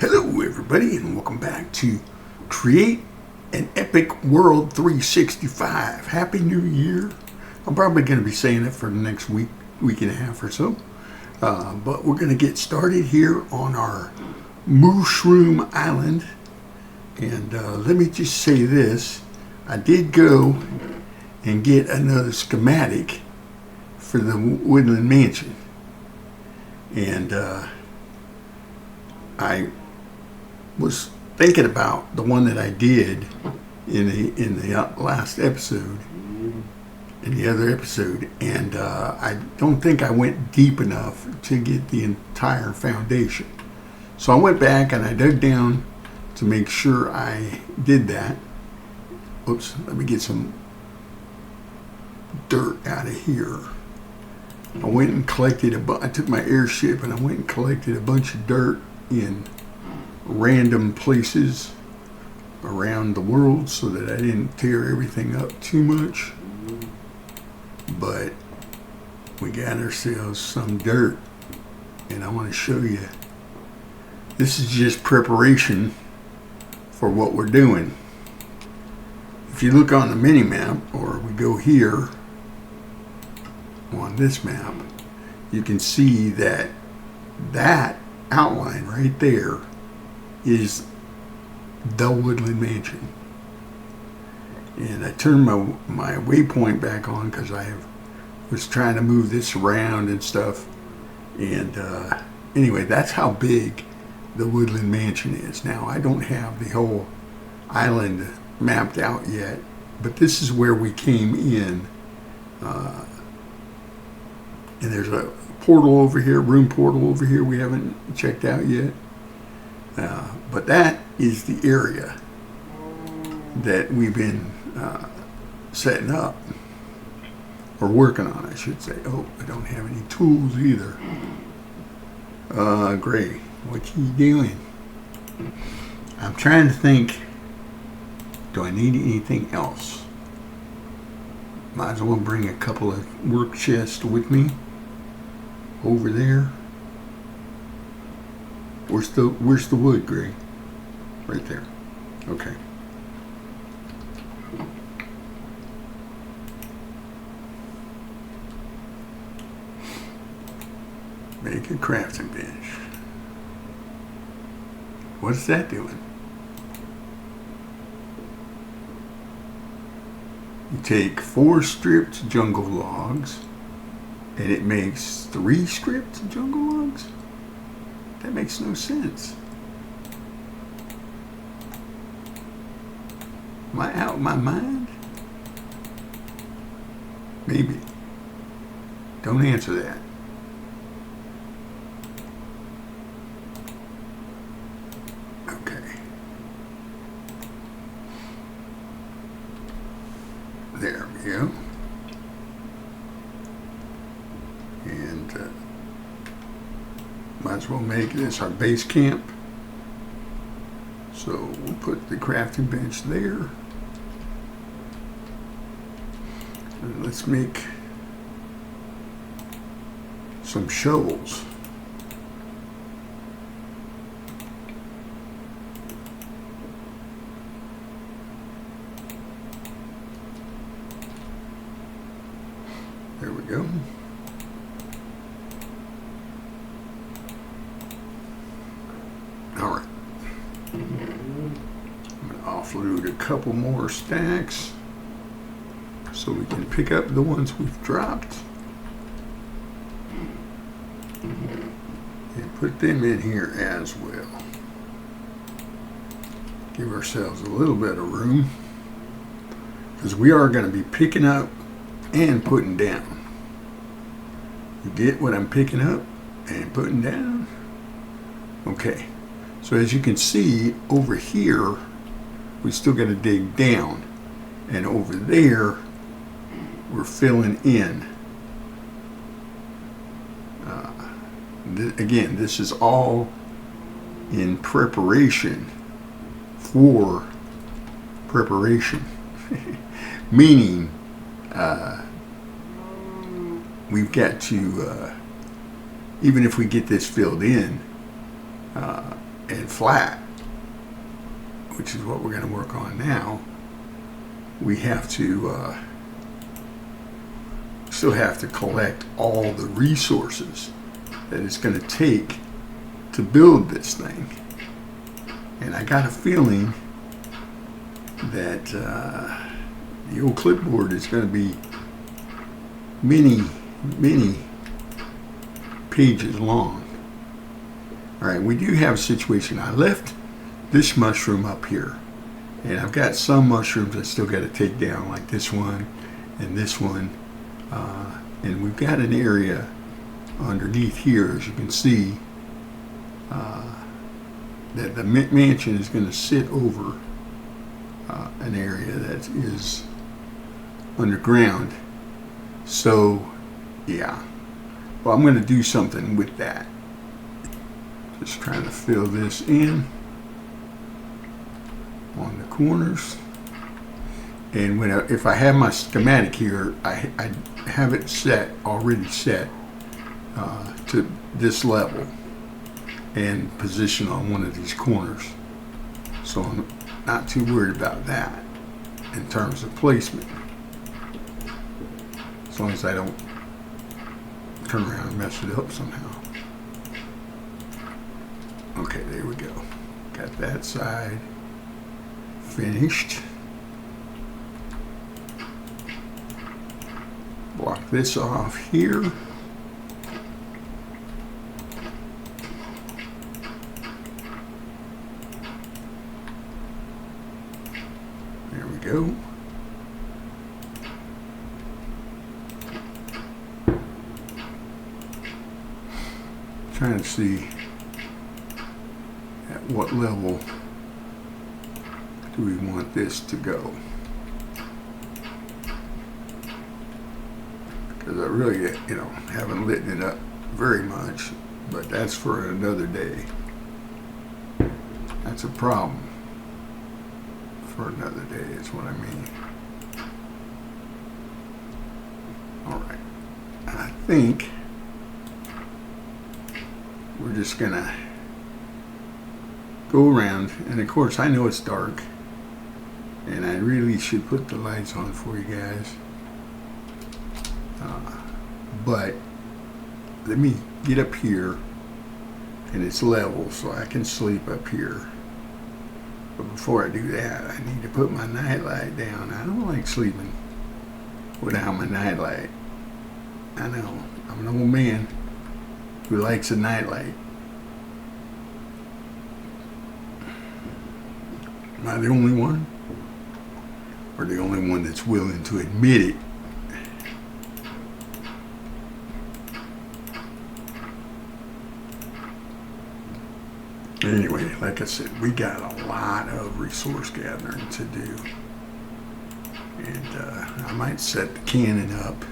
Hello, everybody, and welcome back to Create an Epic World 365. Happy New Year. I'm probably going to be saying it for the next week and a half or so. But we're going to get started here on our Mushroom Island. And let me just say this. I did go and get another schematic for the Woodland Mansion. And I was thinking about the one that I did in the last episode, in the other episode, and I don't think I went deep enough to get the entire foundation. So I went back and I dug down to make sure I did that. Oops, let me get some dirt out of here. I went and collected I took my airship and I went and collected a bunch of dirt in random places around the world so that I didn't tear everything up too much. But we got ourselves some dirt, and I want to show you. This is just preparation for what we're doing. If you look on the mini map, or we go here on this map, you can see that outline right there is the Woodland Mansion. And I turned my waypoint back on because I was trying to move this around and stuff. And anyway, that's how big the Woodland Mansion is. Now, I don't have the whole island mapped out yet, but this is where we came in. And there's a portal over here, room portal over here we haven't checked out yet. But that is the area that we've been setting up, or working on, I should say. Oh, I don't have any tools either. Gray, what you doing? I'm trying to think, do I need anything else? Might as well bring a couple of work chests with me over there. Where's the wood, Gray? Right there. Okay. Make a crafting bench. What's that doing? You take 4 stripped jungle logs, and it makes 3 stripped jungle logs? That makes no sense. Am I out of my mind? Maybe. Don't answer that. Okay. There we go. And might as well make this our base camp. So we'll put the crafting bench there. And let's make some shovels. There we go. All right. I'm going to offload a couple more stacks so we can pick up the ones we've dropped and put them in here as well. Give ourselves a little bit of room, because we are going to be picking up and putting down. You get what I'm picking up and putting down? Okay. So as you can see, over here, we still got to dig down. And over there, we're filling in. Again, this is all in preparation for preparation. Meaning, we've got to, even if we get this filled in, and flat, which is what we're going to work on now, we have to still have to collect all the resources that it's going to take to build this thing. And I got a feeling that the old clipboard is going to be many pages long. All right, we do have a situation. I left this mushroom up here, and I've got some mushrooms I still got to take down, like this one and this one. And we've got an area underneath here, as you can see, that the mansion is going to sit over an area that is underground. So, yeah. Well, I'm going to do something with that. Just trying to fill this in on the corners. And if I have my schematic here, I have it already set to this level and position on one of these corners. So I'm not too worried about that in terms of placement. As long as I don't turn around and mess it up somehow. Okay, there we go. Got that side finished. Block this off here. There we go. Trying to see at what level do we want this to go. Because I really, haven't lit it up very much, but that's for another day. That's a problem for another day, is what I mean. All right, I think we're just gonna go around, and of course I know it's dark, and I really should put the lights on for you guys. But let me get up here, and it's level, so I can sleep up here. But before I do that, I need to put my nightlight down. I don't like sleeping without my nightlight. I know, I'm an old man who likes a nightlight. Am I the only one? Or the only one that's willing to admit it? Anyway, like I said, we got a lot of resource gathering to do. And I might set the cannon up.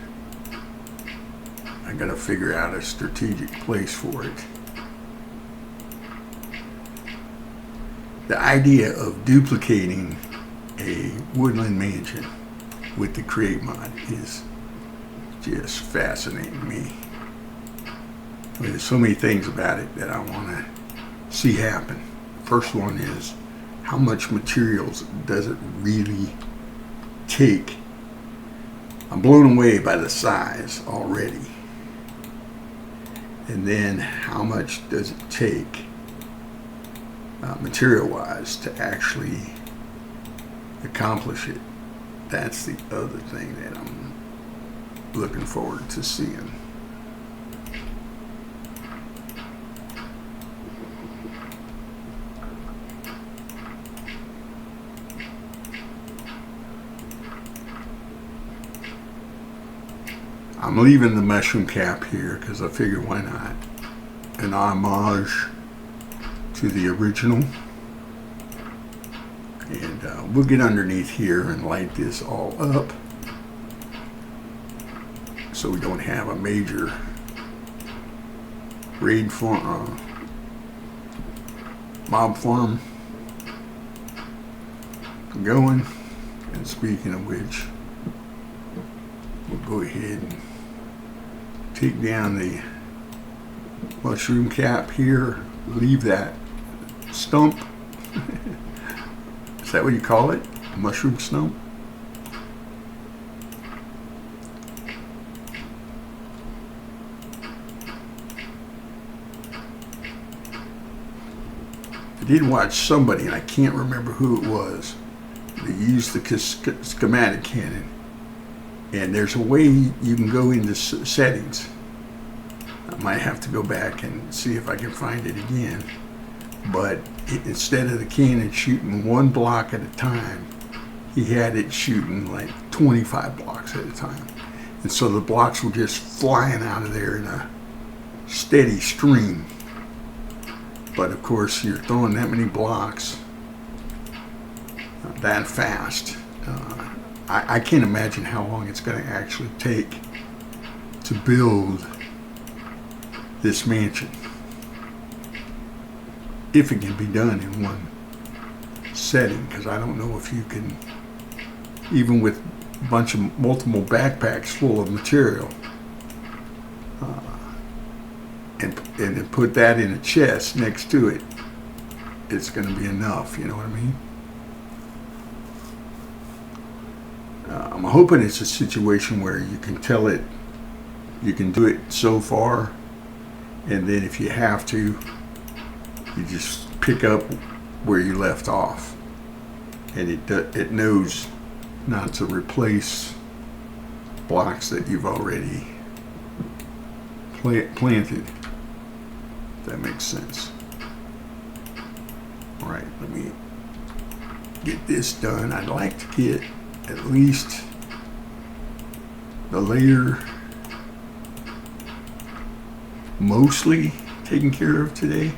I gotta figure out a strategic place for it. The idea of duplicating a woodland mansion with the Create mod is just fascinating me. I mean, there's so many things about it that I want to see happen. First one is, how much materials does it really take? I'm blown away by the size already. And then how much does it take material-wise to actually accomplish it? That's the other thing that I'm looking forward to seeing. I'm leaving the mushroom cap here because I figured, why not? An homage to the original. And we'll get underneath here and light this all up so we don't have a major raid farm, mob farm going. And speaking of which, we'll go ahead and take down the mushroom cap here, leave that stump. Is that what you call it? A mushroom stump? I did watch somebody, and I can't remember who it was, that used the schematic cannon. And there's a way you can go into settings. I might have to go back and see if I can find it again. But instead of the cannon shooting one block at a time, he had it shooting like 25 blocks at a time. And so the blocks were just flying out of there in a steady stream. But of course, you're throwing that many blocks that fast. I can't imagine how long it's going to actually take to build this mansion, if it can be done in one setting, because I don't know if you can, even with a bunch of multiple backpacks full of material, and then put that in a chest next to it, it's going to be enough, you know what I mean? I'm hoping it's a situation where you can tell it, you can do it so far, and then if you have to, you just pick up where you left off, and it knows not to replace blocks that you've already planted. If that makes sense. All right, let me get this done. I'd like to get at least the layer mostly taken care of today.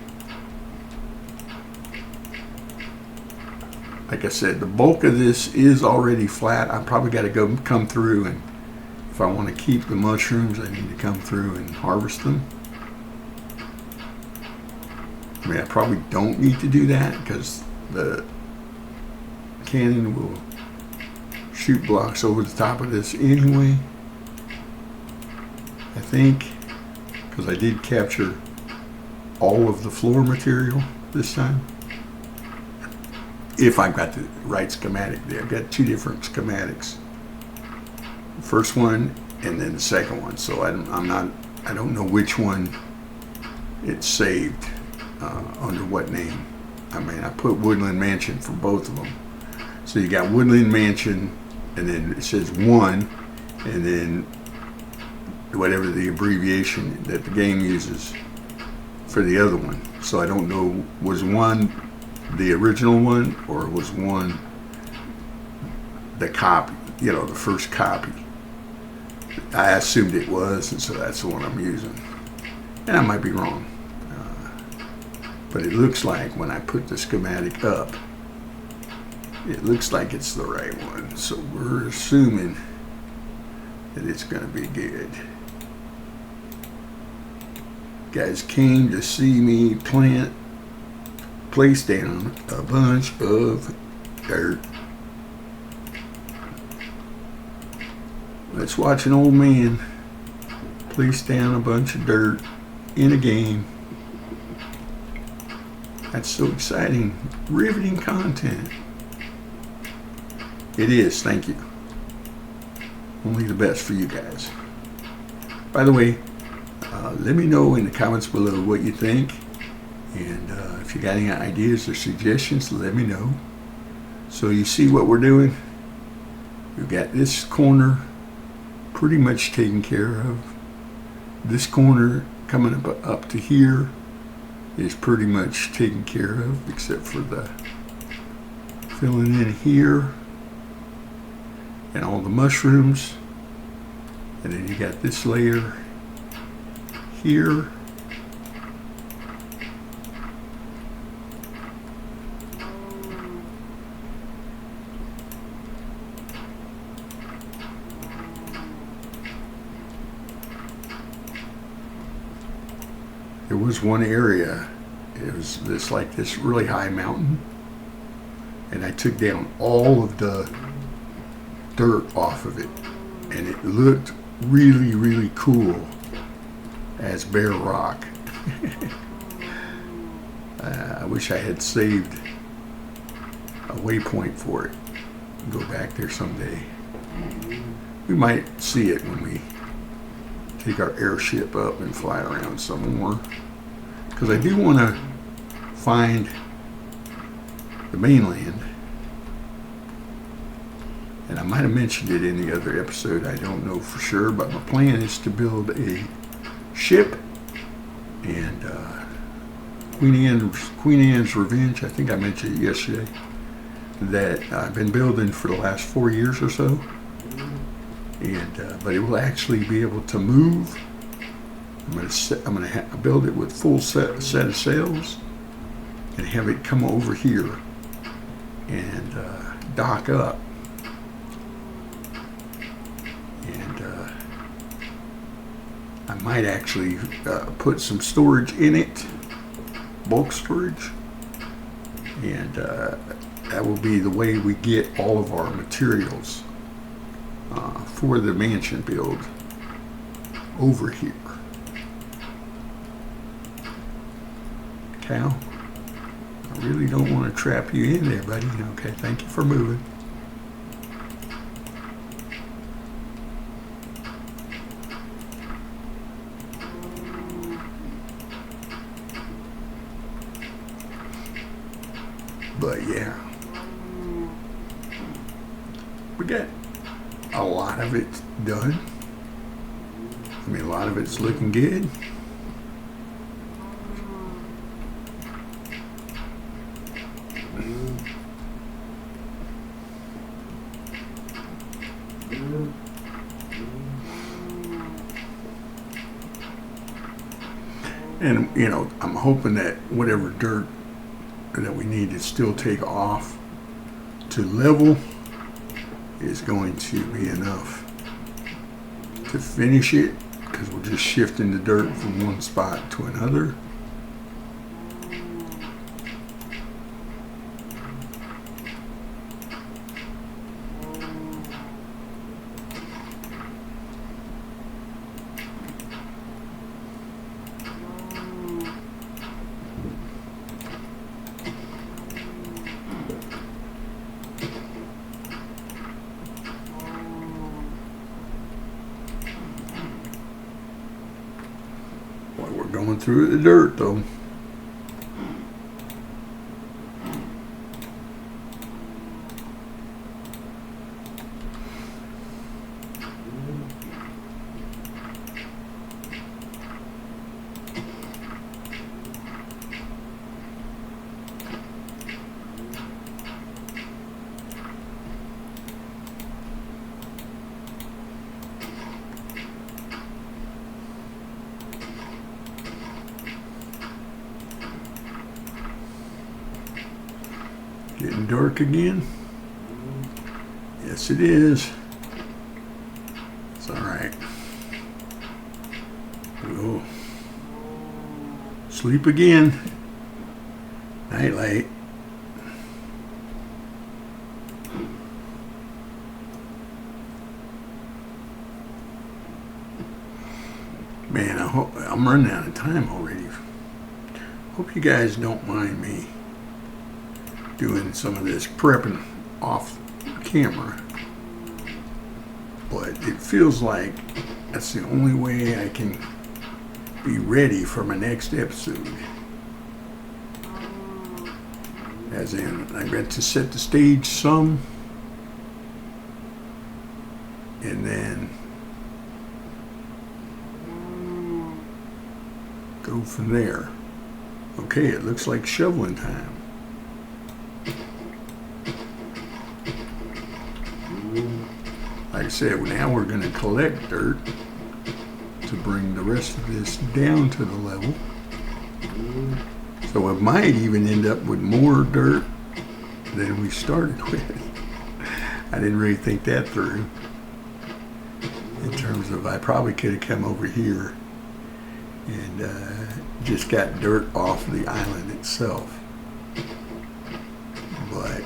Like I said, the bulk of this is already flat. I probably got to come through, and if I want to keep the mushrooms, I need to come through and harvest them. I mean, I probably don't need to do that because the cannon will shoot blocks over the top of this anyway. I think, because I did capture all of the floor material this time. If I've got the right schematic there. I've got two different schematics. The first one and then the second one. So I don't know which one it's saved under what name. I mean, I put Woodland Mansion for both of them. So you got Woodland Mansion, and then it says 1, and then whatever the abbreviation that the game uses for the other one. So I don't know, was 1 the original one, or was 1 the copy, the first copy? I assumed it was, and so that's the one I'm using. And I might be wrong. But it looks like when I put the schematic up, it looks like it's the right one. So we're assuming that it's going to be good. Guys came to see me place down a bunch of dirt. Let's watch an old man place down a bunch of dirt in a game. That's so exciting. Riveting content. It is, thank you. Only the best for you guys. By the way, let me know in the comments below what you think. And if you got any ideas or suggestions, let me know. So you see what we're doing? We've got this corner pretty much taken care of. This corner coming up to here is pretty much taken care of, except for the filling in here and all the mushrooms. And then you got this layer here. There was one area, it was this really high mountain, and I took down all of the dirt off of it, and it looked really, really cool as bare rock. I wish I had saved a waypoint for it. Go back there someday. We might see it when we take our airship up and fly around some more. Because I do want to find the mainland. And I might have mentioned it in the other episode, I don't know for sure, but my plan is to build a ship, and Queen Anne's Revenge, I think I mentioned it yesterday, that I've been building for the last 4 years or so. And but it will actually be able to move. I'm gonna build it with full set of sails and have it come over here and dock up. And I might actually put some storage in it, bulk storage, and that will be the way we get all of our materials for the mansion build over here. Cal, I really don't want to trap you in there, buddy. Okay, thank you for moving. But yeah, we got a lot of it done. I mean, a lot of it's looking good. And, you know, I'm hoping that whatever dirt that we need to still take off to level is going to be enough to finish it, because we're just shifting the dirt from one spot to another. Going through the dirt though. Getting dark again? Yes, it is. It's all right. We'll sleep again. Night light. Man, I'm running out of time already. Hope you guys don't mind me doing some of this prepping off camera, but it feels like that's the only way I can be ready for my next episode. As in, I got to set the stage some, and then go from there. Okay, it looks like shoveling time. Like I said, now we're going to collect dirt to bring the rest of this down to the level. So it might even end up with more dirt than we started with. I didn't really think that through. In terms of, I probably could have come over here and just got dirt off the island itself. But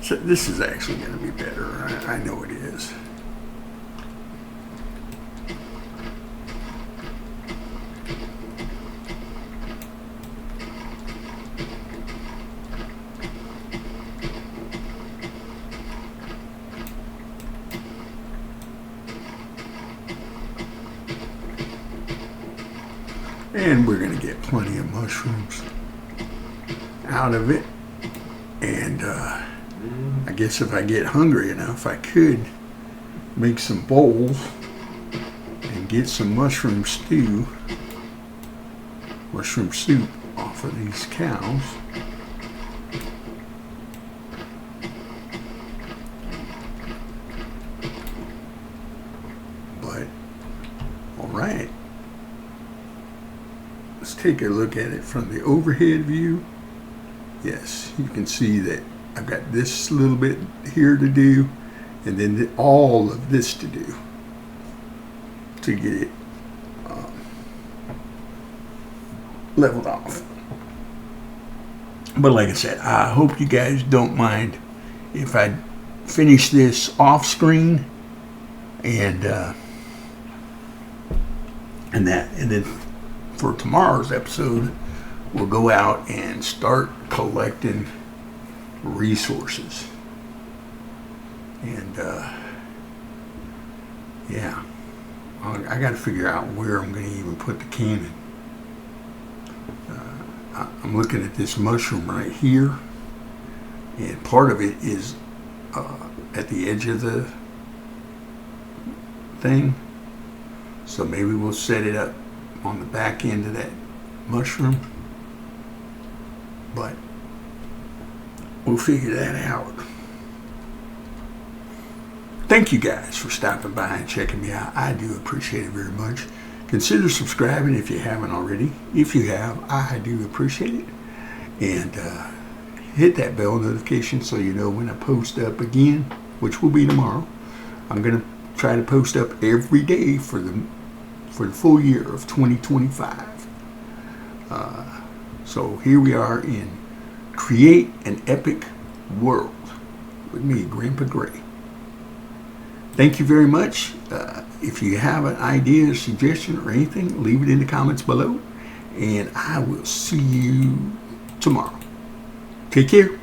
so this is actually going to be better. I know it is. And we're going to get plenty of mushrooms out of it. And I guess if I get hungry enough, I could make some bowls and get some mushroom soup off of these cows. But, all right. Let's take a look at it from the overhead view. Yes, you can see that I've got this little bit here to do, and then all of this to do to get it leveled off. But like I said, I hope you guys don't mind if I finish this off screen and then for tomorrow's episode we'll go out and start collecting resources. And yeah, I got to figure out where I'm going to even put the cannon. I'm looking at this mushroom right here, and part of it is at the edge of the thing, so maybe we'll set it up on the back end of that mushroom, but we'll figure that out. Thank you guys for stopping by and checking me out. I do appreciate it very much. Consider subscribing if you haven't already. If you have, I do appreciate it. And hit that bell notification so you know when I post up again, which will be tomorrow. I'm going to try to post up every day for the full year of 2025. So here we are in Create an Epic World with me, Grandpa Gray. Thank you very much. If you have an idea, suggestion, or anything, leave it in the comments below. And I will see you tomorrow. Take care.